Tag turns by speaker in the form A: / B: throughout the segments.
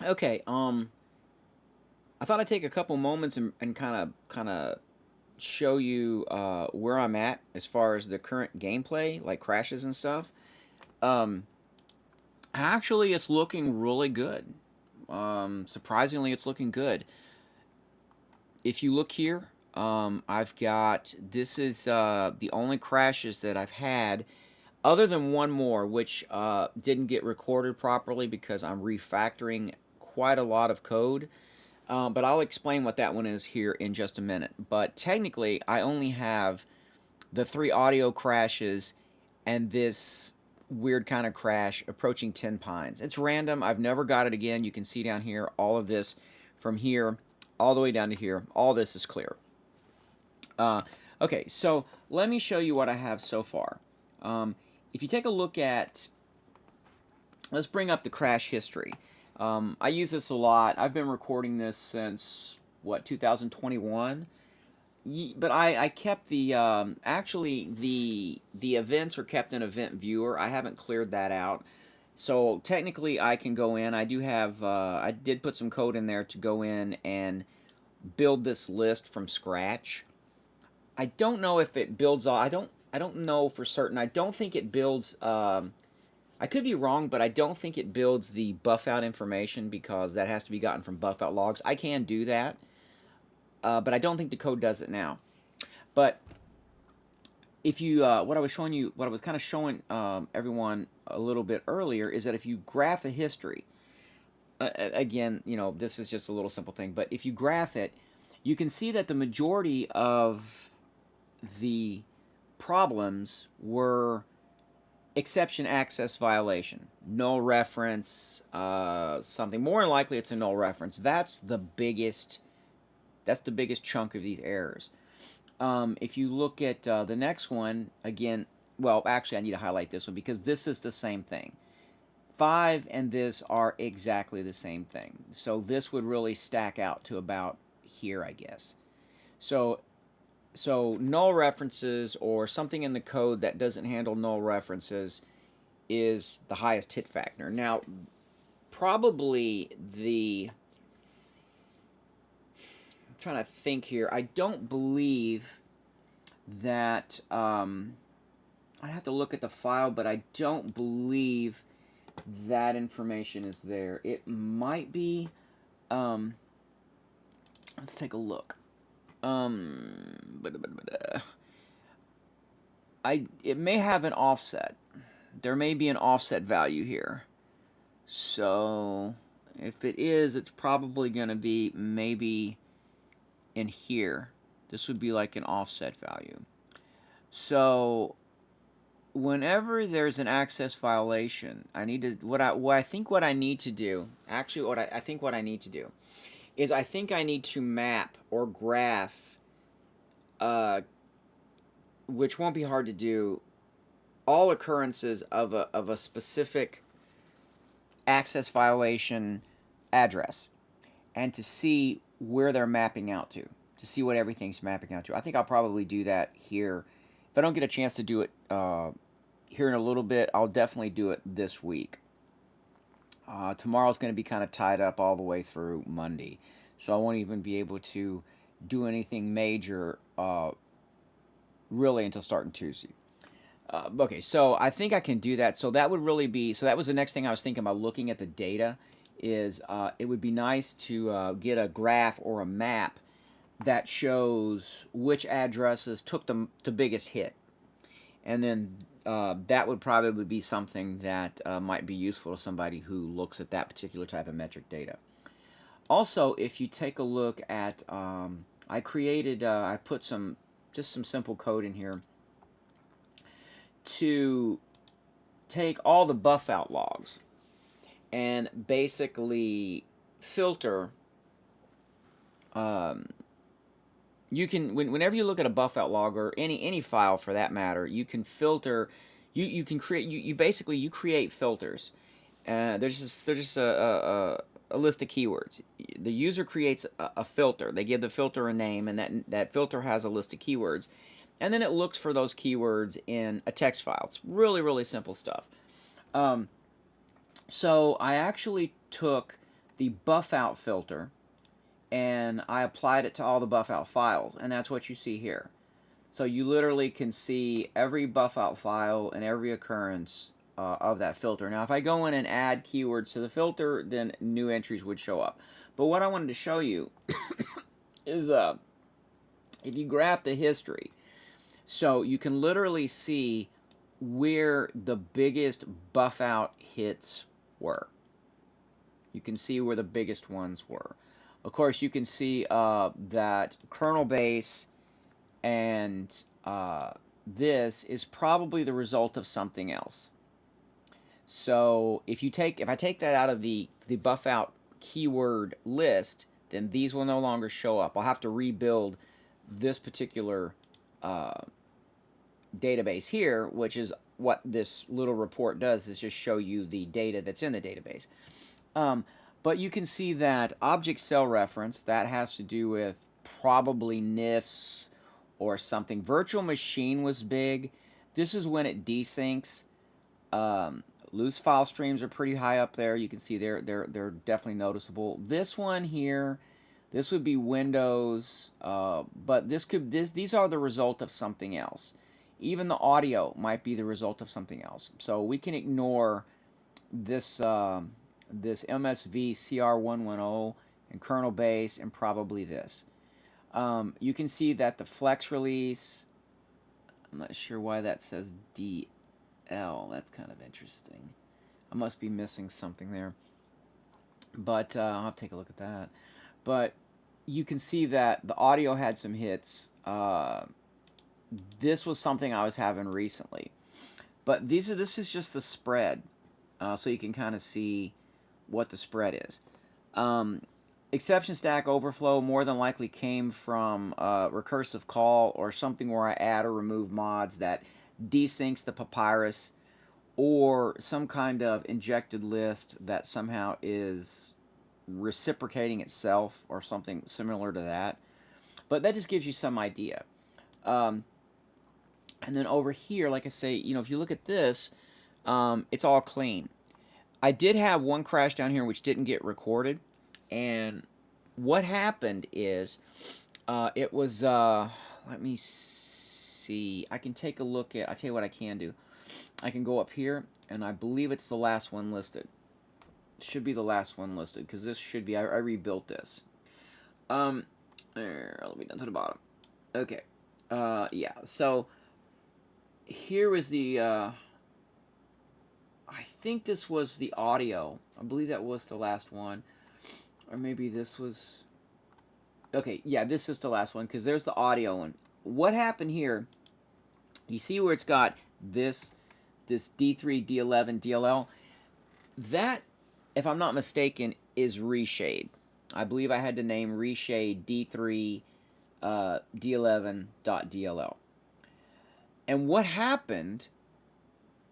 A: Okay, I thought I'd take a couple moments and kind of show you where I'm at as far as the current gameplay, like crashes and stuff. Um, Actually, it's looking really good. Surprisingly, it's looking good. If you look here, I've got this is the only crashes that I've had, other than one more, which didn't get recorded properly because I'm refactoring quite a lot of code. But I'll explain what that one is here in just a minute. But technically, I only have the three audio crashes and this weird kind of crash approaching 10 pines. It's random. I've never got it again. You can see down here all of this from here all the way down to here. All this is clear. Uh, okay, so let me show you what I have so far. If you take a look at, let's bring up the crash history. I use this a lot. I've been recording this since, what, 2021? But I kept the actually the events are kept in Event Viewer. I haven't cleared that out, so technically I can go in. I do have I did put some code in there to go in and build this list from scratch. I don't know if it builds all. I don't know for certain. I don't think it builds. I could be wrong, but I don't think it builds the buff out information because that has to be gotten from buff out logs. I can do that, but I don't think the code does it now. But if you what I was showing you, what I was kind of showing everyone a little bit earlier is that if you graph the history, again, this is just a little simple thing, but if you graph it, you can see that the majority of the problems were exception access violation, null reference, something. More than likely, it's a null reference. That's the biggest. That's the biggest chunk of these errors. If you look at the next one, again, well, actually, I need to highlight this one because this is the same thing. 5 and this are exactly the same thing. So this would really stack out to about here, I guess. So, so null references or something in the code that doesn't handle null references is the highest hit factor. Now, probably I'm trying to think here. I don't believe that I have to look at the file, but I don't believe that information is there. It might be. Um, let's take a look. It may have an offset. There may be an offset value here. So if it is, it's probably going to be maybe in here. This would be like an offset value. So whenever there's an access violation, I need to what I think what I need to do. Actually, I think what I need to do is I think I need to map or graph, uh, which won't be hard to do, all occurrences of a specific access violation address, and to see where they're mapping out to see what everything's mapping out to. I think I'll probably do that here. If I don't get a chance to do it here in a little bit, I'll definitely do it this week. Tomorrow's going to be kind of tied up all the way through Monday, so I won't even be able to do anything major really until starting Tuesday. Okay, so I think I can do that. So that would really be. So that was the next thing I was thinking about looking at the data. Is it would be nice to get a graph or a map that shows which addresses took the biggest hit, and then that would probably be something that might be useful to somebody who looks at that particular type of metric data. Also, if you take a look at, I created, I put some simple code in here to take all the buff out logs and basically filter. Um, you can whenever you look at a buff out log or any file for that matter, you can filter. You can create you basically you create filters. There's just a list of keywords. The user creates a filter. They give the filter a name, and that filter has a list of keywords, and then it looks for those keywords in a text file. It's really simple stuff. Um, so I actually took the buff out filter, and I applied it to all the buff out files, and that's what you see here. So you literally can see every buff out file and every occurrence of that filter. Now if I go in and add keywords to the filter, then new entries would show up. But what I wanted to show you is if you graph the history, so you can literally see where the biggest buff out hits were. You can see where the biggest ones were. Of course, you can see that kernel base and this is probably the result of something else. So if I take that out of the buff out keyword list, then these will no longer show up. I'll have to rebuild this particular database here, which is what this little report does, is just show you the data that's in the database. But you can see that object cell reference, that has to do with probably NIFs or something. Virtual machine was big. This is when it desyncs. Loose file streams are pretty high up there. You can see they're definitely noticeable. This one here, this would be Windows, but these are the result of something else. Even the audio might be the result of something else. So we can ignore this this MSV CR110 and kernel base and probably this. You can see that the flex release, I'm not sure why that says DL. That's kind of interesting. I must be missing something there. But I'll have to take a look at that. But you can see that the audio had some hits. This was something I was having recently. But this is just the spread. So you can kind of see what the spread is. Exception stack overflow more than likely came from recursive call or something where I add or remove mods that desyncs the papyrus, or some kind of injected list that somehow is reciprocating itself or something similar to that. But that just gives you some idea. And then over here, like I say, if you look at this, it's all clean. I did have one crash down here which didn't get recorded, and what happened is it was let me see, I can take a look at, I tell you what I can do, I can go up here and I believe it's the last one listed. It should be the last one listed because this should be, I rebuilt this. There, let me down to the bottom. Okay, yeah, so here is the I think this was the audio. I believe that was the last one. Or maybe this was... Okay, yeah, this is the last one, because there's the audio one. What happened here, you see where it's got this D3, D11, DLL? That, if I'm not mistaken, is reshade. I believe I had to name reshade D3 D11.dll. And what happened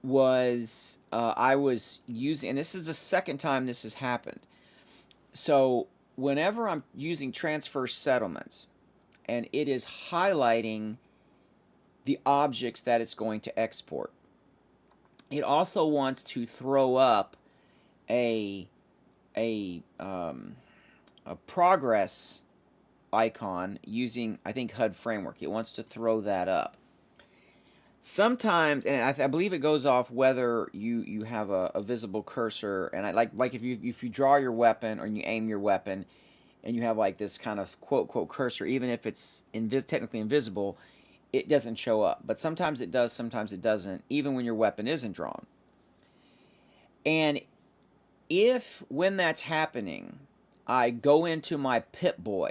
A: was I was using, and this is the second time this has happened. So whenever I'm using transfer settlements and it is highlighting the objects that it's going to export, it also wants to throw up a progress icon using, I think, HUD framework. It wants to throw that up. Sometimes, and I believe it goes off whether you have a visible cursor, and I like if you draw your weapon or you aim your weapon, and you have like this kind of quote cursor, even if it's technically invisible, it doesn't show up. But sometimes it does, sometimes it doesn't, even when your weapon isn't drawn. And if when that's happening, I go into my Pip-Boy,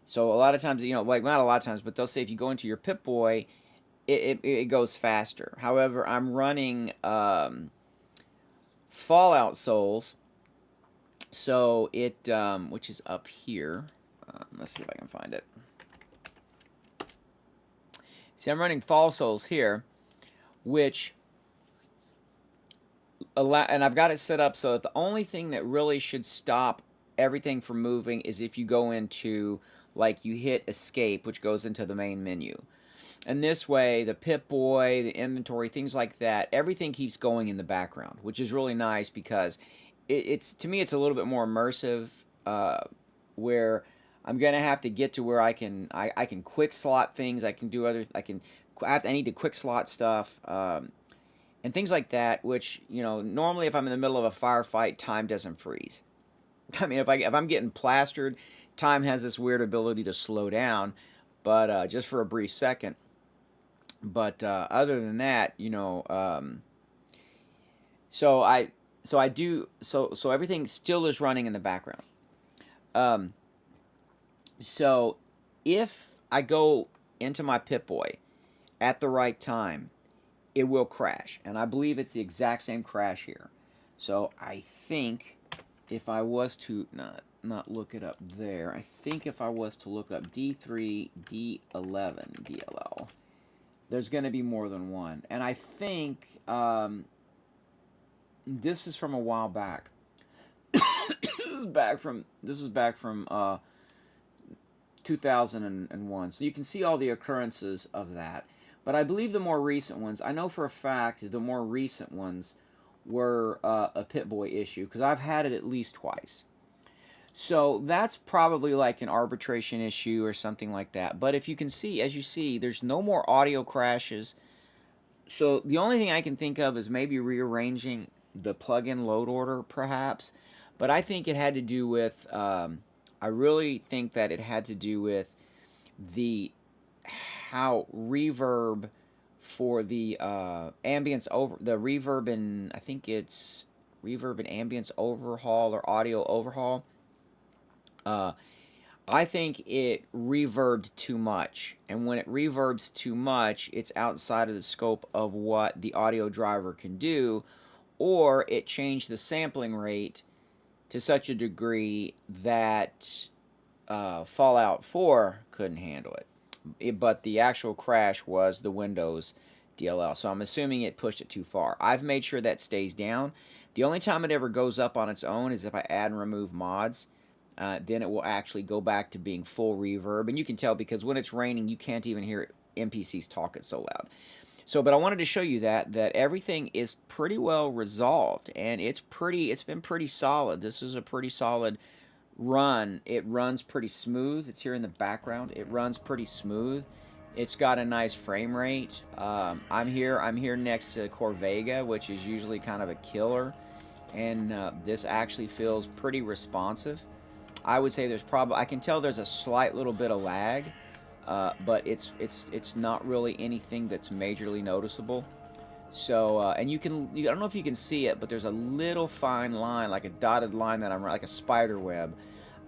A: so a lot of times, like not a lot of times, but they'll say if you go into your Pip-Boy, it goes faster. However, I'm running Fallout Souls, so it which is up here. Let's see if I can find it. See, I'm running Fallout Souls here, which and I've got it set up so that the only thing that really should stop everything from moving is if you go into, like, you hit escape, which goes into the main menu. And this way, the Pip-Boy, the inventory, things like that, everything keeps going in the background, which is really nice because it's to me it's a little bit more immersive, where I'm gonna have to get to where I can quick slot things. I can do other I need to quick slot stuff, and things like that. Which normally if I'm in the middle of a firefight, time doesn't freeze. I mean, if I'm getting plastered, time has this weird ability to slow down, but just for a brief second. But other than that, so I do so everything still is running in the background. Um, so if I go into my Pip-Boy at the right time, it will crash, and I believe it's the exact same crash here. So I think if I was to not look it up there, I think if I was to look up D3 D11 DLL, there's going to be more than one, and I think this is from a while back. This is back from 2001. So you can see all the occurrences of that. But I believe the more recent ones, I know for a fact the more recent ones were a Pip-Boy issue because I've had it at least twice. So that's probably like an arbitration issue or something like that. But if you can see, as you see, there's no more audio crashes. So the only thing I can think of is maybe rearranging the plugin load order, perhaps. But I think it had to do with. I really think that it had to do with the how reverb for the ambience over the reverb and I think it's reverb and ambience overhaul or audio overhaul. Uh, I think it reverbed too much, and when it reverbs too much, it's outside of the scope of what the audio driver can do, or it changed the sampling rate to such a degree that Fallout 4 couldn't handle it. But the actual crash was the Windows DLL, so I'm assuming it pushed it too far. I've made sure that stays down. The only time it ever goes up on its own is if I add and remove mods. Then it will actually go back to being full reverb, and you can tell because when it's raining, you can't even hear NPCs talk it so loud. So, but I wanted to show you that everything is pretty well resolved, and it's been pretty solid. This is a pretty solid run. It runs pretty smooth. It's here in the background. It runs pretty smooth. It's got a nice frame rate. I'm here next to Corvega, which is usually kind of a killer, and this actually feels pretty responsive. I would say there's probably I can tell there's a slight little bit of lag, but it's not really anything that's majorly noticeable. So and I don't know if you can see it, but there's a little fine line, like a dotted line that I'm like a spider web.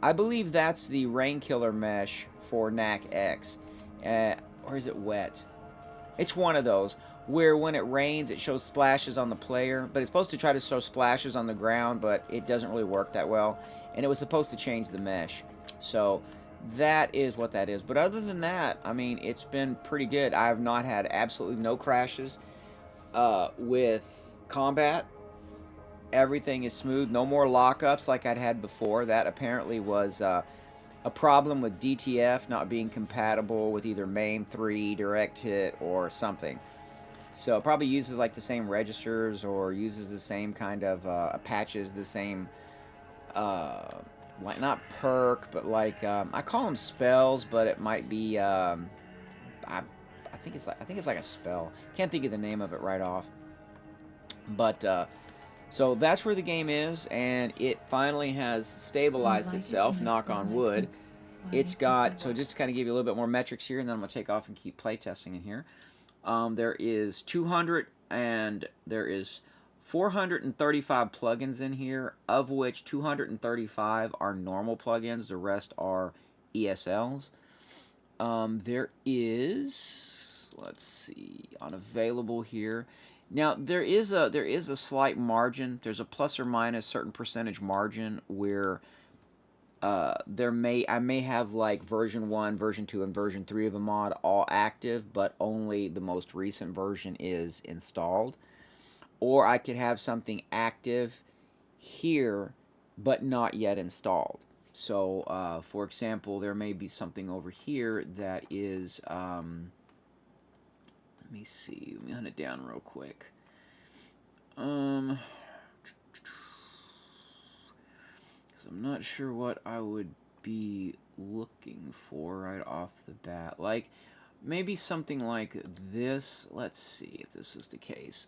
A: I believe that's the rain killer mesh for NAC X, or is it wet? It's one of those where when it rains, it shows splashes on the player, but it's supposed to try to show splashes on the ground, but it doesn't really work that well. And it was supposed to change the mesh. So that is what that is. But other than that, I mean, it's been pretty good. I have not had absolutely no crashes with combat. Everything is smooth. No more lockups like I'd had before. That apparently was a problem with DTF not being compatible with either MAME 3, Direct Hit, or something. So it probably uses like the same registers or uses the same kind of patches, the same like not perk, but like I call them spells, but it might be I think it's like a spell. Can't think of the name of it right off. But so that's where the game is, and it finally has stabilized itself. Knock on wood. It's got so just to kind of give you a little bit more metrics here, and then I'm gonna take off and keep playtesting in here. There is 200 and there is 435 plugins in here, of which 235 are normal plugins. The rest are ESLs. There is, let's see, on available here. Now there is a slight margin. There's a plus or minus certain percentage margin where I may have like version 1, version 2, and version 3 of a mod all active, but only the most recent version is installed. Or I could have something active here, but not yet installed. So, for example, there may be something over here that is, let me see, let me hunt it down real quick. Um, I'm not sure what I would be looking for right off the bat. Like, maybe something like this. Let's see if this is the case.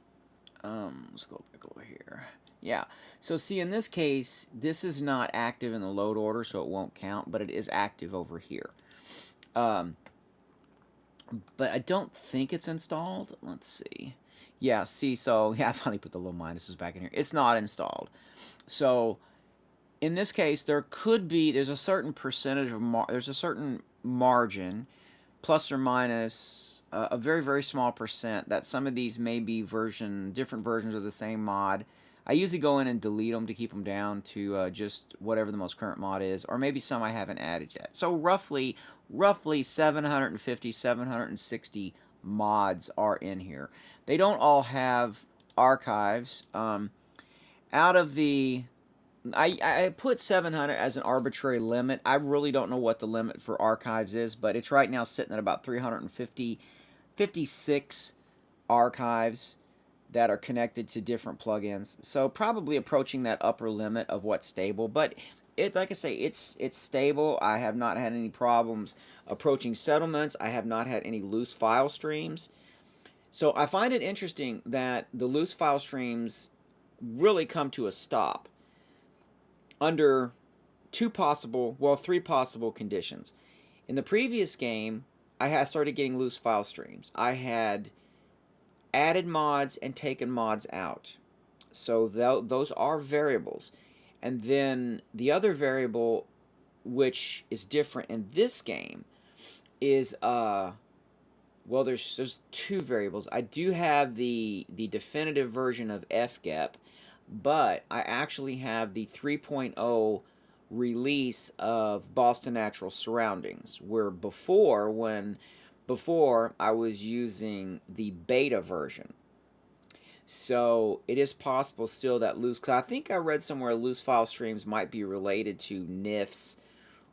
A: Let's go back over here. Yeah. So see, in this case, this is not active in the load order, so it won't count, but it is active over here. But I don't think it's installed. Let's see. Yeah, see, so, yeah, I finally put the little minuses back in here. It's not installed. So, in this case, there's a certain percentage of, there's a certain margin, plus or minus a very, very small percent, that some of these may be different versions of the same mod. I usually go in and delete them to keep them down to just whatever the most current mod is, or maybe some I haven't added yet. So roughly 750, 760 mods are in here. They don't all have archives. Out of the... I put 700 as an arbitrary limit. I really don't know what the limit for archives is, but it's right now sitting at about 56 archives that are connected to different plugins. So probably approaching that upper limit of what's stable, but like I say, it's stable. I have not had any problems approaching settlements. I have not had any loose file streams. So I find it interesting that the loose file streams really come to a stop under three possible conditions. In the previous game, I had started getting loose file streams. I had added mods and taken mods out. So those are variables. And then the other variable, which is different in this game, is well, there's two variables. I do have the definitive version of FGEP, but I actually have the 3.0 release of Boston Natural Surroundings, where before I was using the beta version. So it is possible still that because I think I read somewhere loose file streams might be related to NIFs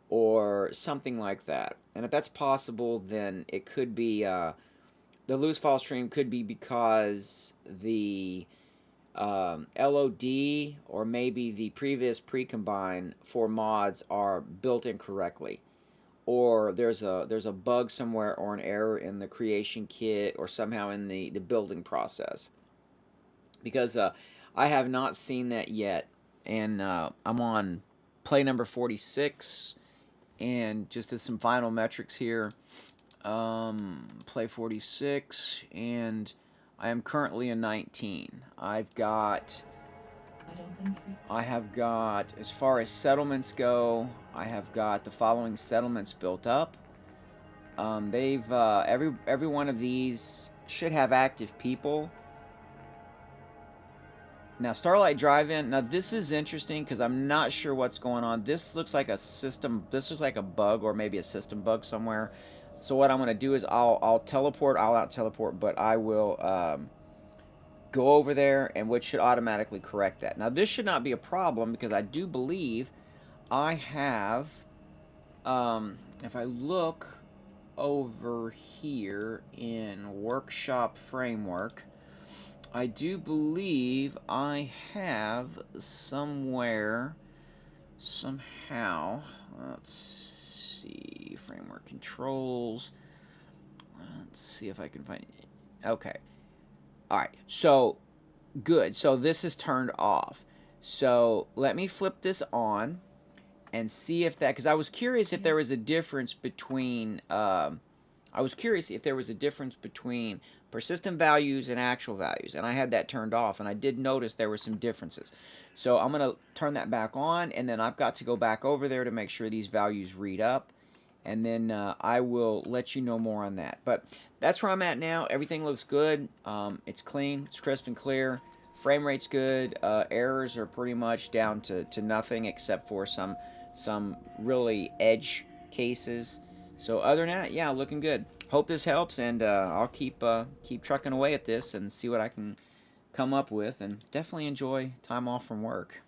A: or something like that. And if that's possible, then it could be the loose file stream could be because the LOD or maybe the previous precombine for mods are built incorrectly, or there's a bug somewhere or an error in the creation kit or somehow in the building process, because I have not seen that yet, and I'm on play number 46, and just as some final metrics here, play 46, and I am currently a 19. I have got, as far as settlements go, I have got the following settlements built up. They've every one of these should have active people. Now, Starlight Drive-In. Now, this is interesting because I'm not sure what's going on. This looks like a system. This looks like a bug or maybe a system bug somewhere. So what I'm going to do is I'll teleport. I'll out teleport, but I will go over there, and which should automatically correct that. Now, this should not be a problem because I do believe I have. If I look over here in Workshop Framework, I do believe I have somehow, let's see, framework controls, let's see if I can find it. Okay, alright, so good, so this is turned off. So let me flip this on and see if that, because I was curious if there was a difference between persistent values and actual values, and I had that turned off, and I did notice there were some differences. So I'm going to turn that back on, and then I've got to go back over there to make sure these values read up, and then I will let you know more on that. But that's where I'm at now. Everything looks good. It's clean, it's crisp and clear. Frame rate's good. Errors are pretty much down to nothing except for some really edge cases. So other than that, yeah, looking good. Hope this helps, and I'll keep trucking away at this and see what I can come up with, and definitely enjoy time off from work.